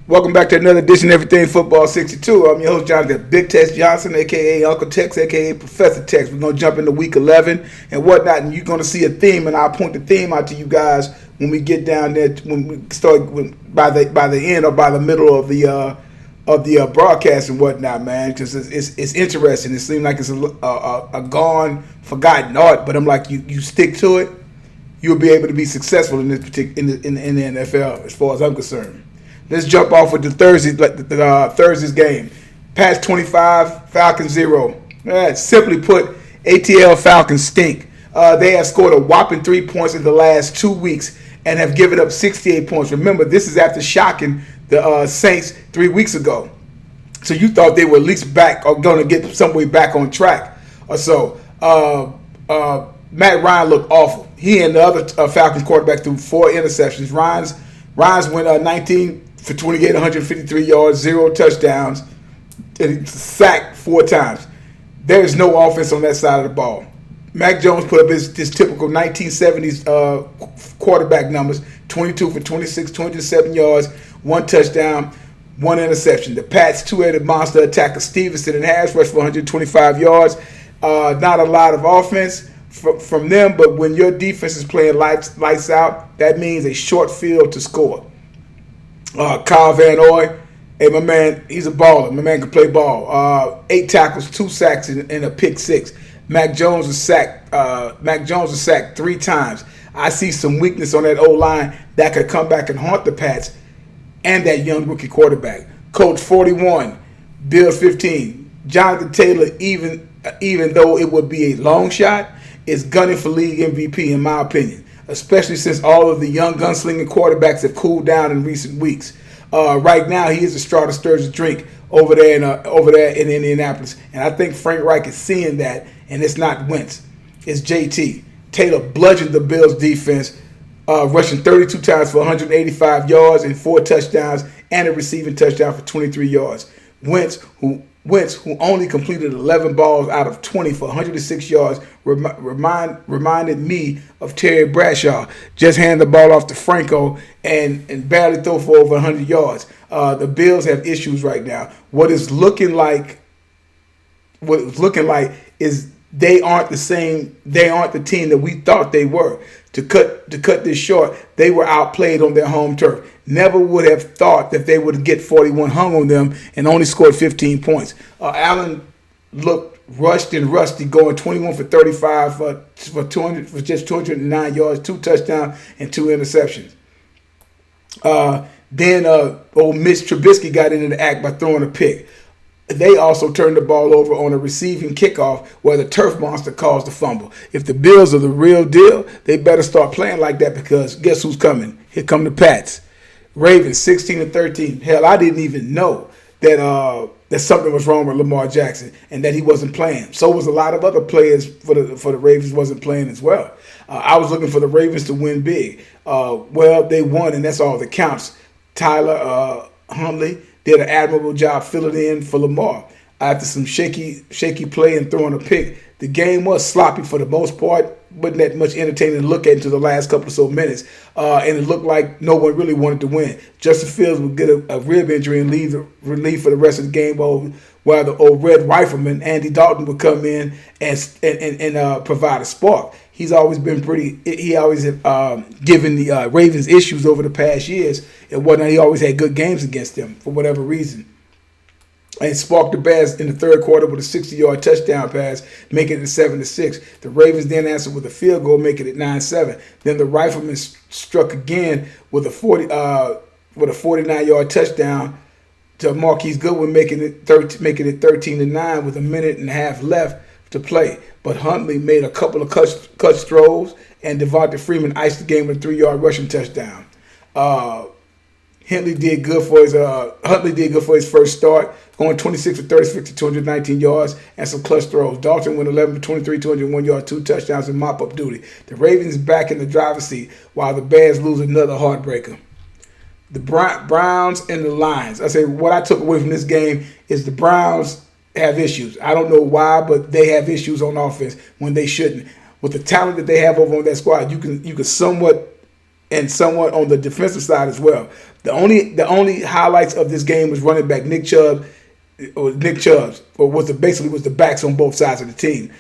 Welcome back to another edition of Everything Football 62. I'm your host, Jonathan Big Tex Johnson, a.k.a. Uncle Tex, a.k.a. Professor Tex. We're going to jump into Week 11 and whatnot, and you're going to see a theme, and I'll point the theme out to you guys when we get down there, when we start, by the end or by the middle of the broadcast and whatnot, man, because it's interesting. It seems like it's a gone, forgotten art, but I'm like, you stick to it, you'll be able to be successful in this particular in the NFL, as far as I'm concerned. Let's jump off with the Thursday's game. Pats 25, Falcons 0. Simply put, ATL Falcons stink. They have scored a whopping 3 points in the last 2 weeks and have given up 68 points. Remember, this is after shocking the Saints 3 weeks ago. So you thought they were at least back or going to get some way back on track or so. Matt Ryan looked awful. He and the other Falcons quarterback threw 4 interceptions. Ryan's went 19 for 28, 153 yards, 0 touchdowns, and sacked 4 times. There is no offense on that side of the ball. Mac Jones put up his typical 1970s quarterback numbers, 22 for 26, 207 yards, 1 touchdown, 1 interception. The Pats' two-headed monster attacker Stevenson and Harris rushed for 125 yards. Not a lot of offense from them, but when your defense is playing lights out, that means a short field to score. Kyle Van Noy, hey, my man, he's a baller. My man can play ball. 8 tackles, 2 sacks, and a pick 6. Mac Jones was sacked 3 times. I see some weakness on that O-line that could come back and haunt the Pats and that young rookie quarterback. Coach 41, Bill 15. Jonathan Taylor, even though it would be a long shot, is gunning for league MVP in my opinion, especially since all of the young gunslinging quarterbacks have cooled down in recent weeks. Right now, he is the straw that stirs the drink over there in Indianapolis, and I think Frank Reich is seeing that, and it's not Wentz, it's JT. Taylor bludgeoned the Bills' defense, rushing 32 times for 185 yards and 4 touchdowns, and a receiving touchdown for 23 yards. Wentz, who only completed 11 balls out of 20 for 106 yards, reminded me of Terry Bradshaw. Just hand the ball off to Franco and barely throw for over 100 yards. The Bills have issues right now. What it's looking like is they aren't the same. They aren't the team that we thought they were. To cut this short, they were outplayed on their home turf. Never would have thought that they would get 41 hung on them and only scored 15 points. Allen looked rushed and rusty, going 21 for 35 for just 209 yards, 2 touchdowns, and 2 interceptions. Then old Mitch Trubisky got into the act by throwing a pick. They also turned the ball over on a receiving kickoff where the turf monster caused the fumble. If the Bills are the real deal, they better start playing like that, because guess who's coming? Here come the Pats. Ravens 16-13. Hell, I didn't even know that something was wrong with Lamar Jackson and that he wasn't playing. So was a lot of other players for the Ravens wasn't playing as well. I was looking for the Ravens to win big. Well, they won, and that's all that counts. Tyler Huntley did an admirable job filling in for Lamar. After some shaky play and throwing a pick, the game was sloppy for the most part. Wasn't that much entertaining to look at until the last couple of so minutes. And it looked like no one really wanted to win. Justin Fields would get a rib injury and leave for the rest of the game, while the old Red Rifleman, Andy Dalton, would come in and provide a spark. He's always been he always given the Ravens issues over the past years and whatnot. He always had good games against them for whatever reason. And sparked the Bears in the third quarter with a 60-yard touchdown pass, making it 7-6. The Ravens then answered with a field goal, making it 9-7. Then the Riflemen struck again with a 49-yard touchdown to Marquise Goodwin, making it 13-9 with a minute and a half left to play. But Huntley made a couple of clutch throws, and Devonta Freeman iced the game with a 3-yard rushing touchdown. Huntley did good for his first start, going 26 for 36 to 219 yards and some clutch throws. Dalton went 11 for 23, 201 yards, 2 touchdowns in mop-up duty. The Ravens back in the driver's seat while the Bears lose another heartbreaker. The Browns and the Lions. I say what I took away from this game is the Browns have issues. I don't know why, but they have issues on offense when they shouldn't. With the talent that they have over on that squad, you can somewhat and somewhat on the defensive side as well. The only highlights of this game was running back Nick Chubb, or basically was the backs on both sides of the team.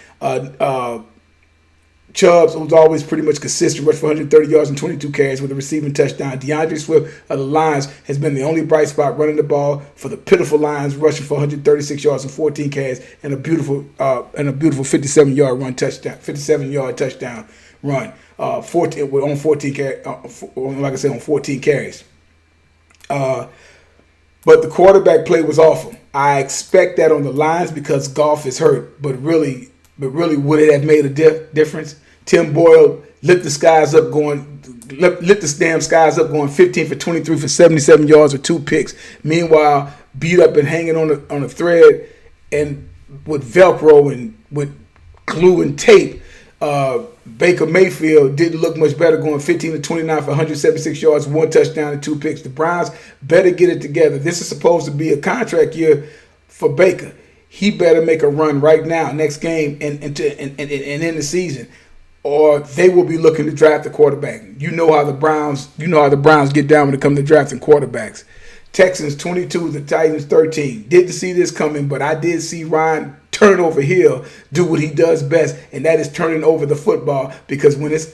Chubb was always pretty much consistent, rushed for 130 yards and 22 carries with a receiving touchdown. DeAndre Swift of the Lions has been the only bright spot running the ball for the pitiful Lions, rushing for 136 yards and 14 carries and a beautiful 57-yard touchdown run. 14 carries. But the quarterback play was awful. I expect that on the Lions because Goff is hurt, but really, would it have made a difference? Tim Boyle lit the damn skies up, going 15 for 23 for 77 yards with 2 picks. Meanwhile, beat up and hanging on a thread and with Velcro and with glue and tape. Baker Mayfield didn't look much better, going 15 to 29 for 176 yards, 1 touchdown and 2 picks. The Browns better get it together. This is supposed to be a contract year for Baker. He better make a run right now, next game, and end the season, or they will be looking to draft a quarterback. You know how the Browns get down when it comes to drafting quarterbacks. Texans 22, the Titans 13. Didn't see this coming, but I did see Ryan turn over Hill do what he does best, and that is turning over the football, because when it's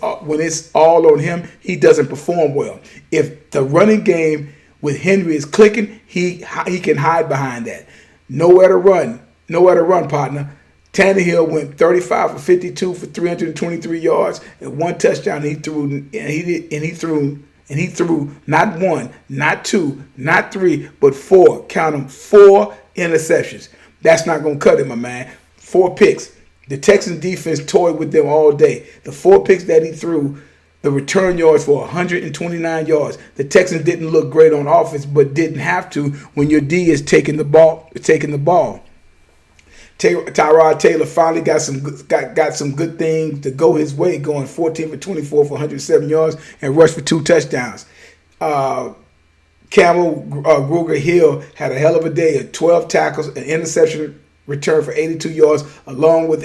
all on him, he doesn't perform well. If the running game with Henry is clicking, he can hide behind that. Nowhere to run, partner. Tannehill went 35 for 52 for 323 yards and 1 touchdown. He threw not 1, not 2, not 3, but 4. Count them, 4 interceptions. That's not going to cut it, my man. 4 picks. The Texans defense toyed with them all day. The 4 picks that he threw, the return yards for 129 yards. The Texans didn't look great on offense, but didn't have to when your D is taking the ball. Tyrod Taylor finally got some good things to go his way, going 14 for 24 for 107 yards and rushed for 2 touchdowns. Gruger Hill had a hell of a day, 12 tackles, an interception return for 82 yards, along with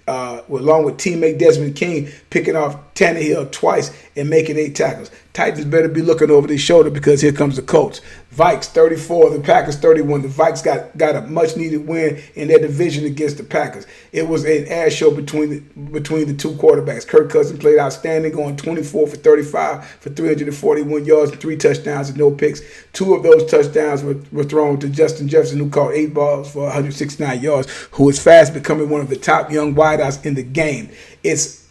teammate Desmond King picking off Tannehill twice and making 8 tackles. Titans better be looking over their shoulder, because here comes the Colts. Vikes 34, the Packers 31. The Vikes got a much-needed win in their division against the Packers. It was an ass show between the two quarterbacks. Kirk Cousins played outstanding, going 24 for 35 for 341 yards and 3 touchdowns and no picks. 2 of those touchdowns were thrown to Justin Jefferson, who caught 8 balls for 169 yards, who is fast becoming one of the top young wideouts in the game. It's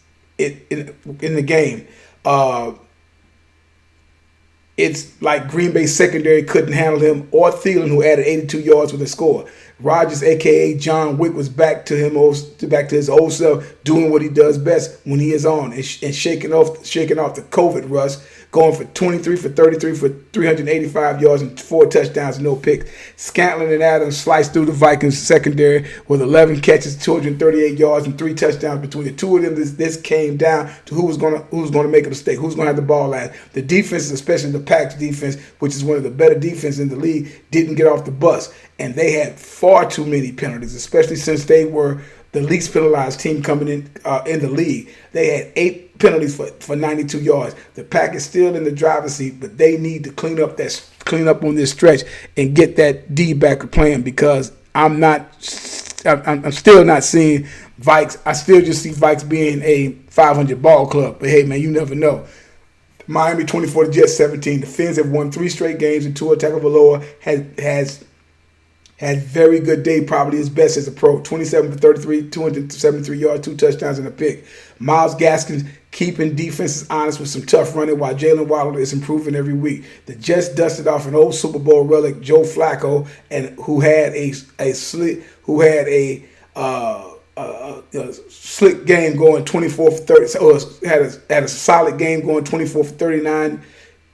like Green Bay secondary couldn't handle him, or Thielen, who added 82 yards with a score. Rodgers, a.k.a. John Wick, was back to his old self, doing what he does best when he is on, and shaking off the COVID rust, going for 23 for 33 for 385 yards and 4 touchdowns and no picks. Scantling and Adams sliced through the Vikings secondary with 11 catches, 238 yards and 3 touchdowns between the two of them. This came down to who was going to make a mistake, who's going to have the ball last. The defense, especially the Packers defense, which is one of the better defenses in the league, didn't get off the bus, and they had far too many penalties, especially since they were the least penalized team coming in the league. They had 8 penalties for 92 yards. The Packers still in the driver's seat, but they need to clean up on this stretch and get that D back playing, because I'm still not seeing Vikes. I still just see Vikes being a 500 ball club. But hey, man, you never know. Miami 24, the Jets 17. The Fins have won 3 straight games, and Tua Tagovailoa has had very good day, probably his best as a pro. 27 for 33, 273 yards, 2 touchdowns and a pick. Myles Gaskins keeping defenses honest with some tough running, while Jalen Waddle is improving every week. The Jets dusted off an old Super Bowl relic, Joe Flacco, and who had a slick game going 24 for 30. Or had a solid game going 24 for 39.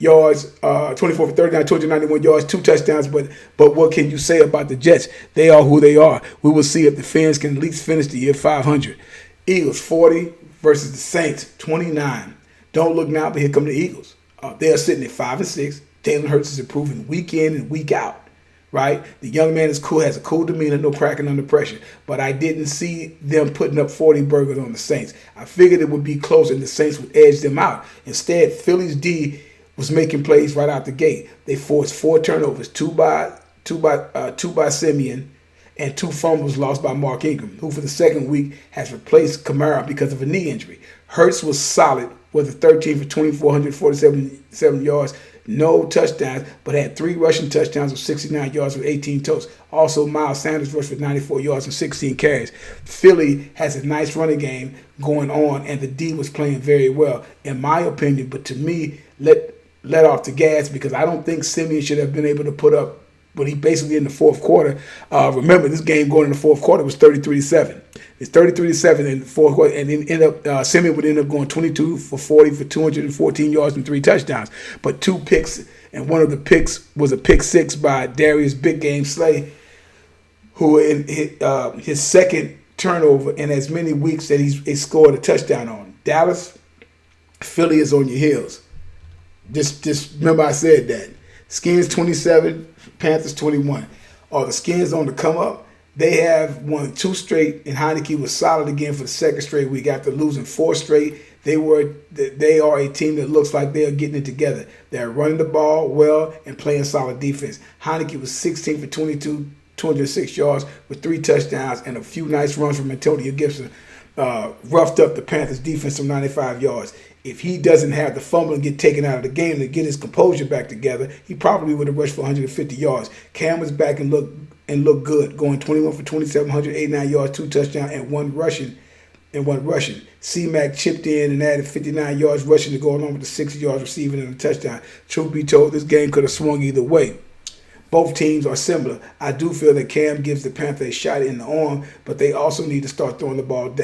yards, 24 for 39, 291 yards, 2 touchdowns. But what can you say about the Jets? They are who they are. We will see if the Fins can at least finish the year 500. Eagles 40 versus the Saints 29. Don't look now, but here come the Eagles. They are sitting at 5-6. Jalen Hurts is improving week in and week out. right? The young man is cool, has a cool demeanor, no cracking under pressure. But I didn't see them putting up 40 burgers on the Saints. I figured it would be close and the Saints would edge them out. Instead, Philly's D was making plays right out the gate. They forced 4 turnovers, two by Simeon, and 2 fumbles lost by Mark Ingram, who for the second week has replaced Kamara because of a knee injury. Hurts was solid with a 13 for 2,447 yards, no touchdowns, but had 3 rushing touchdowns of 69 yards with 18 totes. Also, Miles Sanders rushed for 94 yards and 16 carries. Philly has a nice running game going on, and the D was playing very well, in my opinion. But to me, let off the gas because I don't think Simeon should have been able to put up what he basically in the fourth quarter. Remember, this game going in the fourth quarter was 33-7. It's 33-7 in the fourth quarter, and then Simeon would end up going 22 for 40 for 214 yards and 3 touchdowns. But 2 picks, and one of the picks was a pick 6 by Darius Big Game Slay, who in his second turnover in as many weeks that he scored a touchdown on. Dallas, Philly is on your heels. Just remember I said that. Skins 27, Panthers 21. Are the Skins on the come up? They have won 2 straight, and Heineke was solid again for the second straight week after losing 4 straight. They are a team that looks like they are getting it together. They're running the ball well and playing solid defense. Heineke was 16 for 22, 206 yards with 3 touchdowns and a few nice runs from Antonio Gibson. Roughed up the Panthers defense from 95 yards. If he doesn't have the fumble and get taken out of the game to get his composure back together, he probably would have rushed for 150 yards. Cam was back and looked good, going 21 for 27, 189 yards, 2 touchdowns, and one rushing. C-Mac chipped in and added 59 yards rushing to go along with the 60 yards receiving and a touchdown. Truth be told, this game could have swung either way. Both teams are similar. I do feel that Cam gives the Panthers a shot in the arm, but they also need to start throwing the ball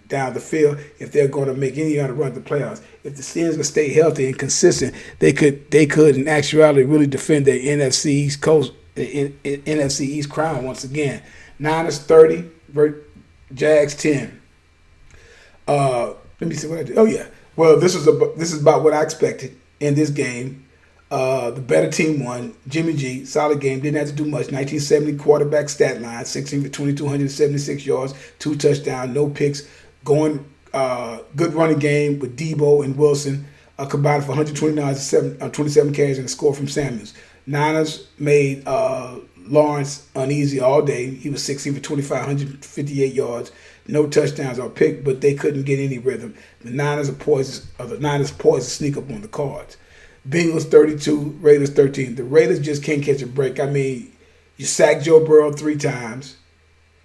down the field if they're going to make any kind of run to the playoffs. If the Skins can stay healthy and consistent, they could in actuality really defend their NFC East Coast, NFC East crown once again. Niners 30, Jags 10. Let me see what I did. Oh yeah. Well, this is about what I expected in this game. The better team won. Jimmy G, solid game, didn't have to do much. 1970 quarterback stat line, 16 for 2,276 yards, 2 touchdowns, no picks. Going good running game with Debo and Wilson, combined for 127 carries and a score from Samuels. Niners made Lawrence uneasy all day. He was 16 for 25, 158 yards, no touchdowns or pick, but they couldn't get any rhythm. The Niners poised to sneak up on the Cards. Bengals 32, Raiders 13. The Raiders just can't catch a break. I mean, you sacked Joe Burrow 3 times,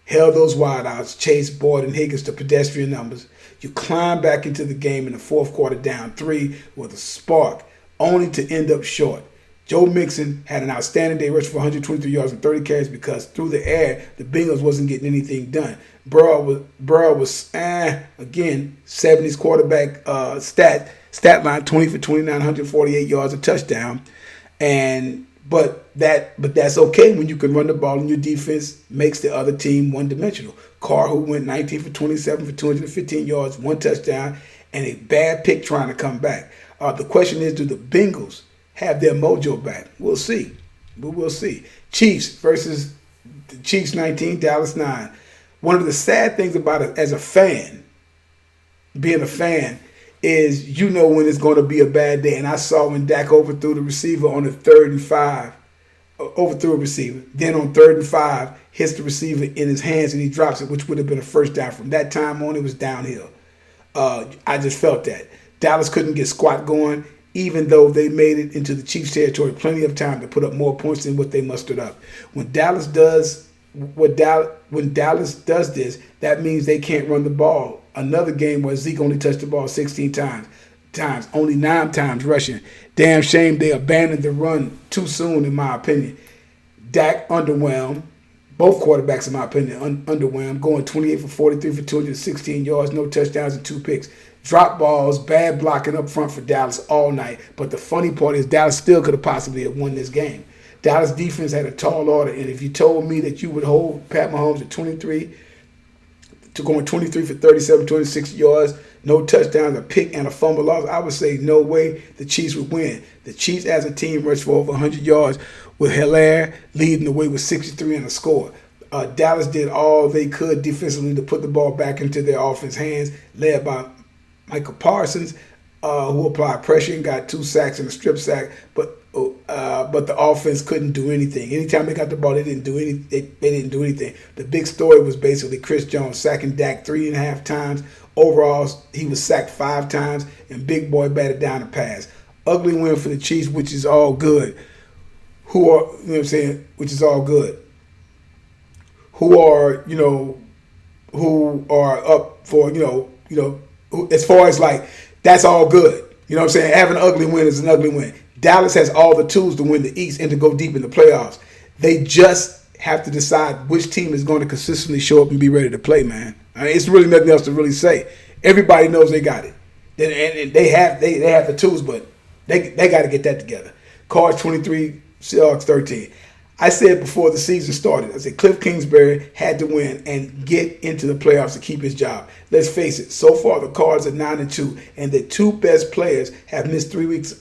held those wideouts, chased Boyd and Higgins to pedestrian numbers. You climb back into the game in the fourth quarter down 3 with a spark, only to end up short. Joe Mixon had an outstanding day, rushed for 123 yards and 30 carries because through the air, the Bengals wasn't getting anything done. Burrow was again, 70s quarterback stat line, 20 for 29, 148 yards, a touchdown. But that's okay when you can run the ball and your defense makes the other team one-dimensional. Carr, who went 19 for 27 for 215 yards, 1 touchdown, and a bad pick trying to come back. The question is, do the Bengals have their mojo back? We'll see. We'll see. Chiefs versus the Chiefs 19, Dallas 9. One of the sad things about it as a fan, being a fan, is you know when it's going to be a bad day. And I saw when Dak overthrew the receiver on the 3rd and 5. Overthrew a receiver. Then on 3rd and 5, hits the receiver in his hands and he drops it, which would have been a first down. From that time on, it was downhill. I just felt that. Dallas couldn't get squat going, even though they made it into the Chiefs' territory plenty of time to put up more points than what they mustered up. When Dallas does this, that means they can't run the ball. Another game where Zeke only touched the ball 16 times, only 9 times rushing. Damn shame they abandoned the run too soon, in my opinion. Dak underwhelmed. Both quarterbacks, in my opinion, underwhelmed, going 28 for 43 for 216 yards, no touchdowns and 2 picks. Drop balls, bad blocking up front for Dallas all night. But the funny part is Dallas still could have possibly have won this game. Dallas defense had a tall order, and if you told me that you would hold Pat Mahomes at 23 for 37, 26 yards, no touchdowns, a pick, and a fumble loss, I would say no way the Chiefs would win. The Chiefs as a team rushed for over 100 yards with Hilaire leading the way with 63 and a score. Dallas did all they could defensively to put the ball back into their offense hands, led by Michael Parsons, who applied pressure and got 2 sacks and a strip sack, but the offense couldn't do anything. Anytime they got the ball, they didn't do anything. The big story was basically Chris Jones sacking Dak 3.5 times. Overall, he was sacked 5 times, and Big Boy batted down the pass. Ugly win for the Chiefs, which is all good. Which is all good. Who are up for, as far as like, that's all good. You know what I'm saying? Having an ugly win is an ugly win. Dallas has all the tools to win the East and to go deep in the playoffs. They just have to decide which team is going to consistently show up and be ready to play, man. I mean, it's really nothing else to really say. Everybody knows they got it. And they have the tools, but they got to get that together. Cards 23, Seahawks 13. I said before the season started, I said Cliff Kingsbury had to win and get into the playoffs to keep his job. Let's face it, so far the Cards are 9-2, and the 2 best players have missed 3 weeks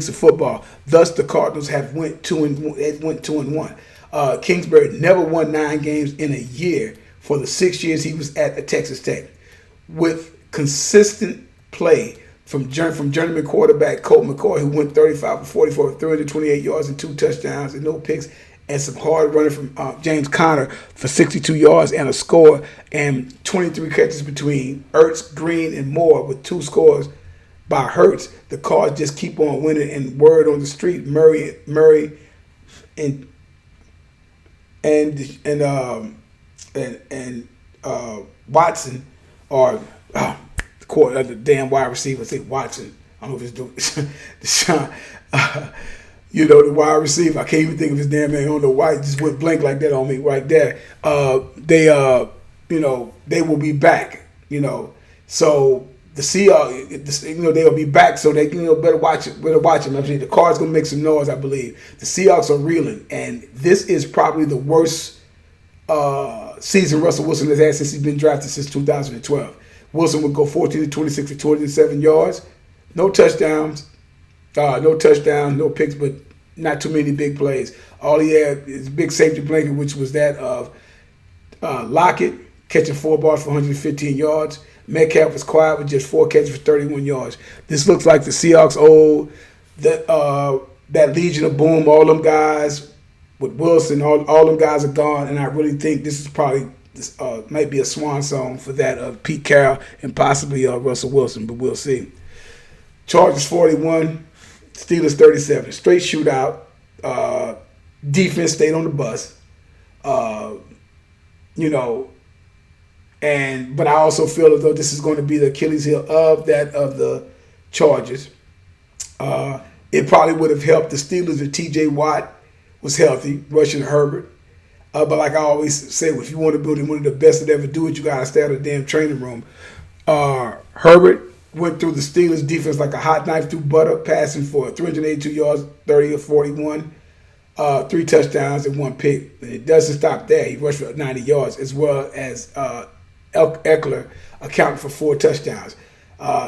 of football. Thus, the Cardinals have went 2-1. Kingsbury never won 9 games in a year for the 6 years he was at Texas Tech. With consistent play from journeyman quarterback Colt McCoy, who went 35 for 44, 328 yards and 2 touchdowns and no picks, and some hard running from James Conner for 62 yards and a score, and 23 catches between Ertz, Green, and Moore with 2 scores by Hurts. The Cards just keep on winning, and word on the street, Murray and Watson are the damn wide receiver. Say Watson. I don't know if it's Deshaun. The wide receiver. I can't even think of his damn name. I don't know why. He just went blank like that on me right there. They will be back. So the Seahawks, they'll be back. So they, better watch it. Better watch them. I mean, the Cards gonna make some noise, I believe. The Seahawks are reeling, and this is probably the worst season Russell Wilson has had since he's been drafted since 2012. Wilson would go 14-26 for 207 yards, no touchdowns, no picks, but not too many big plays. All he had is a big safety blanket, which was that of Lockett catching 4 balls for 115 yards. Metcalf was quiet with just 4 catches for 31 yards. This looks like the Seahawks old that Legion of Boom. All them guys with Wilson, all them guys are gone, and I really think this is probably might be a swan song for that of Pete Carroll and possibly Russell Wilson, but we'll see. Chargers 41, Steelers 37. Straight shootout. Defense stayed on the bus. But I also feel as though this is going to be the Achilles heel of the Chargers. It probably would have helped the Steelers if T.J. Watt was healthy, rushing Herbert. But like I always say, if you want to build one of the best that ever do it, you got to stay out of the damn training room. Herbert went through the Steelers' defense like a hot knife through butter, passing for 382 yards, 30 of 41, 3 touchdowns, and 1 pick. And it doesn't stop there. He rushed for 90 yards, as well as Eckler accounting for 4 touchdowns.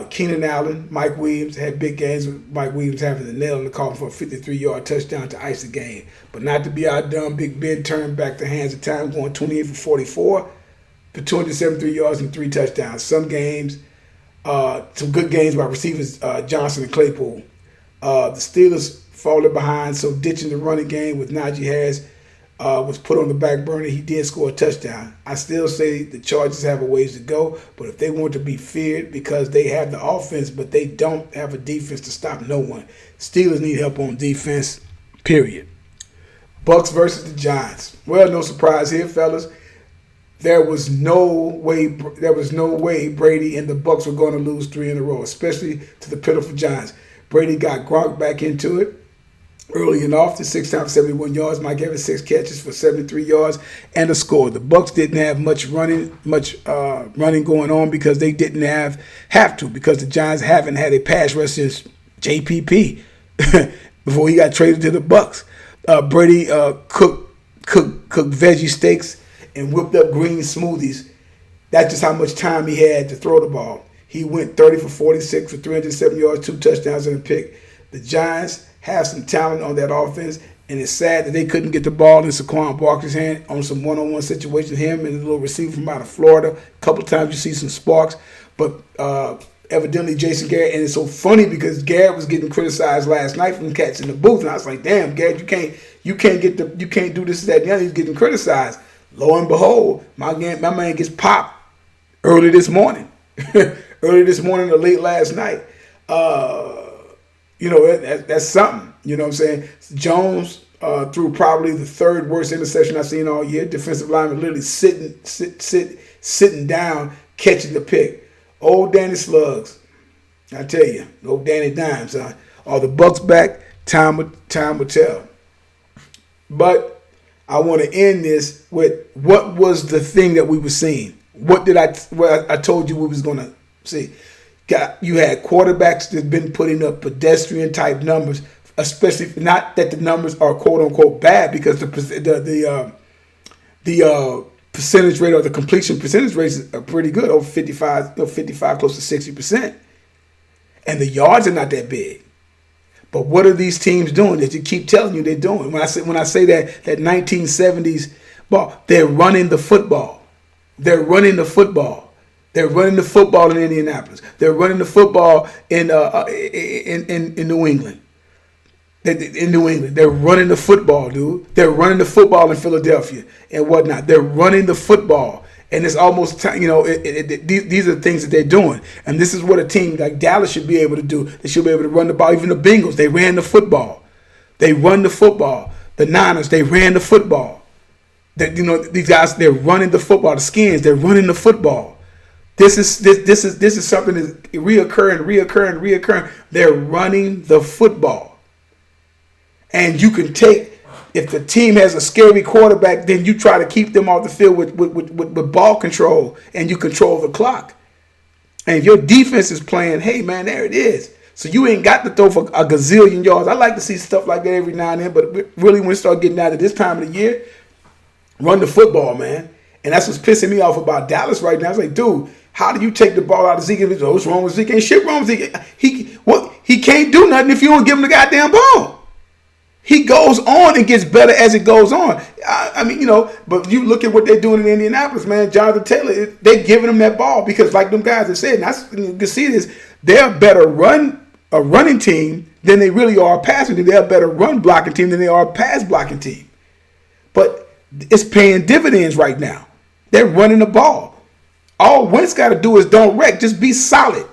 Keenan Allen, Mike Williams had big games, with Mike Williams having the nail in the coffin for a 53-yard touchdown to ice the game. But not to be outdone, Big Ben turned back the hands of time, going 28 for 44 for 273 yards and 3 touchdowns. Some games, some good games by receivers Johnson and Claypool. The Steelers falling behind, so ditching the running game with Najee Harris was put on the back burner. He did score a touchdown. I still say the Chargers have a ways to go, but if they want to be feared because they have the offense, but they don't have a defense to stop no one. Steelers need help on defense, period. Bucks versus the Giants. Well, no surprise here, fellas. There was no way Brady and the Bucks were going to lose 3 in a row, especially to the pitiful Giants. Brady got Gronk back into it early and often, 6 times 71 yards. Mike Evans 6 catches for 73 yards and a score. The Bucks didn't have much running going on because they didn't have to because the Giants haven't had a pass rush since JPP before he got traded to the Bucks. Brady cooked veggie steaks and whipped up green smoothies. That's just how much time he had to throw the ball. He went 30 for 46 for 307 yards, 2 touchdowns and a pick. The Giants have some talent on that offense, And it's sad that they couldn't get the ball in Saquon Barkley's hand on some one-on-one situation. Him and a little receiver from out of Florida. A couple times you see some sparks. But evidently Jason Garrett, and it's so funny because Garrett was getting criticized last night from cats in the booth. And I was like, damn, Garrett, you can't do this, that, and the other. He's getting criticized. Lo and behold, my man gets popped early this morning. Early this morning or late last night. That's something. You know what I'm saying? Jones threw probably the third worst interception I've seen all year. Defensive lineman literally sitting down, catching the pick. Old Danny Slugs. I tell you, old Danny Dimes. Are the Bucks back? Time will tell. But I want to end this with what was the thing that we were seeing. What I told you we was going to see. You had quarterbacks that's been putting up pedestrian type numbers, especially not that the numbers are quote unquote bad, because the percentage rate or the completion percentage rates are pretty good, over 55, close to 60%, and the yards are not that big. But what are these teams doing that you keep telling you they're doing? When I say that 1970s ball, they're running the football. They're running the football. They're running the football in Indianapolis. They're running the football in New England. In New England, they're running the football, dude. They're running the football in Philadelphia and whatnot. They're running the football, and it's almost these are the things that they're doing. And this is what a team like Dallas should be able to do. They should be able to run the ball. Even the Bengals, they ran the football. They run the football. The Niners, they ran the football. These guys, they're running the football. The Skins, they're running the football. This is something that's reoccurring. They're running the football. And you can take, if the team has a scary quarterback, then you try to keep them off the field with ball control, and you control the clock. And if your defense is playing, hey man, there it is. So you ain't got to throw for a gazillion yards. I like to see stuff like that every now and then, but really when we start getting out of this time of the year, run the football, man. And that's what's pissing me off about Dallas right now. It's like, dude, how do you take the ball out of Zeke? What's wrong with Zeke? Ain't shit wrong with Zeke. He can't do nothing if you don't give him the goddamn ball. He goes on and gets better as it goes on. But you look at what they're doing in Indianapolis, man. Jonathan Taylor, they're giving him that ball because, like them guys have said, and you can see this, they're a better running team than they really are a passing team. They're a better run blocking team than they are a pass blocking team. But it's paying dividends right now. They're running the ball. All Wentz got to do is don't wreck. Just be solid.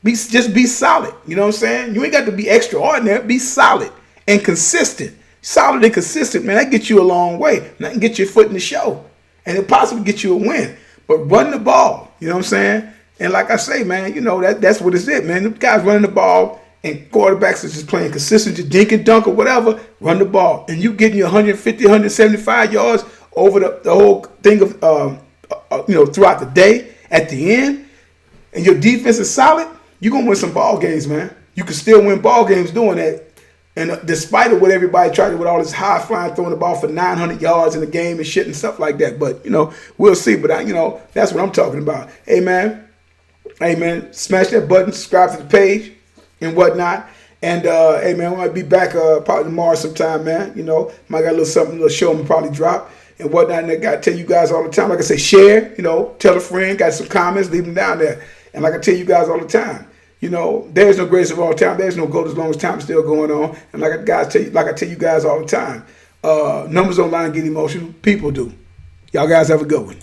Just be solid. You know what I'm saying? You ain't got to be extraordinary. Be solid and consistent. Solid and consistent, man. That gets you a long way. And that can get your foot in the show. And it'll possibly get you a win. But run the ball. You know what I'm saying? And like I say, man, that's what it's it, man. The guys running the ball and quarterbacks are just playing consistent, just dink and dunk or whatever, run the ball. And you getting your 150, 175 yards over the whole thing of throughout the day, at the end, and your defense is solid, you're going to win some ball games, man. You can still win ball games doing that. And despite of what everybody tried to do with all this high flying, throwing the ball for 900 yards in the game and shit and stuff like that. But, we'll see. But, that's what I'm talking about. Hey, man, smash that button, subscribe to the page and whatnot. And, hey, man, we might be back probably tomorrow sometime, man. Might got a little show I'm probably drop and whatnot. And I got to tell you guys all the time, like I say, share, tell a friend, got some comments, leave them down there. And like I tell you guys all the time, there's no greatest of all time. There's no GOAT as long as time's still going on. And like I tell you guys all the time, numbers online get emotional. People do. Y'all guys have a good one.